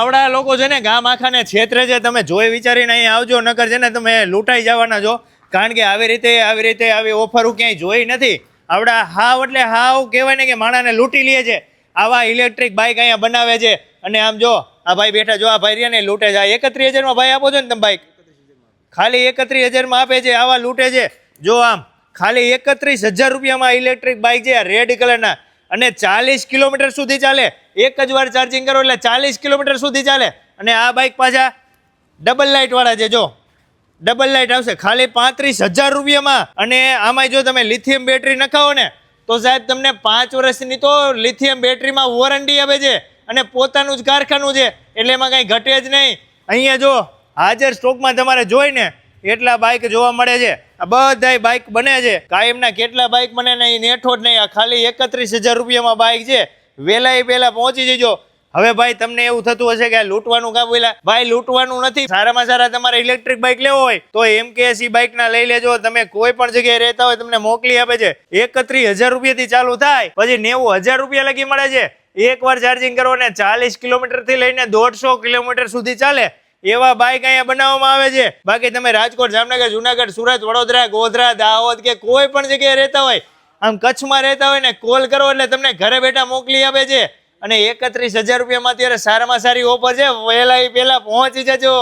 આવડા લોકો છે ને ગામ આખાને છેતરે છે, તમે જોઈ વિચારીને અહીં આવજો, નકર છે ને તમે લૂંટાઈ જવાના છો. કારણ કે આવી રીતે આવી ઓફરો ક્યાંય જોઈ નથી. આવડા હાવ એટલે હાવ કહેવાય ને કે માણાને લૂંટી લે છે. આવા ઇલેક્ટ્રિક બાઇક અહીંયા બનાવે છે. અને આમ જો આ ભાઈ બેઠા, જો આ ભાઈ રહ્યા ને લૂંટે છે. 31,000 ભાઈ આપો છો ને તમે બાઇક, ખાલી 31,000 આપે છે. આવા લૂંટે છે. જો આમ ખાલી 31,000 રૂપિયામાં ઇલેક્ટ્રિક બાઇક છે, રેડ કલરના, અને 40 કિલોમીટર સુધી ચાલે. એક જ વાર ચાર્જિંગ કરો એટલે 40 કિલોમીટર સુધી ચાલે. અને આ બાઇક પાછા ડબલ લાઇટ વાળા છે. જો ડબલ લાઇટ આવશે ખાલી 35,000 રૂપિયામાં. અને આમાં જો તમે લિથિયમ બેટરી નખાવો ને તો સાહેબ તમને 5 વર્ષની તો લિથિયમ બેટરીમાં વોરંટી આપે છે. અને પોતાનું જ કારખાનું છે એટલે એમાં કાંઈ ઘટે જ નહીં. અહીંયા જો હાજર સ્ટોકમાં તમારે જોઈને એટલા બાઇક જોવા મળે છે. આ બધાય બાઇક બને છે. કાયમના કેટલા બાઇક બને ને એ નેઠો જ નહીં. આ ખાલી 31,000 રૂપિયામાં બાઇક છે. વહેલા પહેલા પહોંચી જજો. હવે ભાઈ તમને એવું થતું હશે કે લૂંટવાનું કામ બોલ્યા, ભાઈ લૂંટવાનું નથી. સારામાં સારા તમારે ઇલેક્ટ્રિક બાઇક લેવો હોય તો MKC બાઇક ના લઈ લેજો. તમે કોઈ પણ જગ્યાએ રહેતા હોય તમને મોકલી આપે છે. 31,000 રૂપિયાથી ચાલુ થાય, પછી 90,000 રૂપિયા લગી મળે છે. એકવાર ચાર્જિંગ કરો ને 40 કિલોમીટર થી લઈને 150 કિલોમીટર સુધી ચાલે એવા બાઇક અહીંયા બનાવવામાં આવે છે. બાકી તમે રાજકોટ, જામનગર, જુનાગઢ, સુરત, વડોદરા, ગોધરા, દાહોદ કે કોઈ પણ જગ્યાએ રહેતા હોય, આમ કચ્છમાં રહેતા હોય ને કોલ કરો એટલે તમને ઘરે બેઠા મોકલી આપે છે. અને 31,000 રૂપિયામાં અત્યારે સારામાં સારી ઓફર છે. વહેલા પહેલા પહોંચી જજો.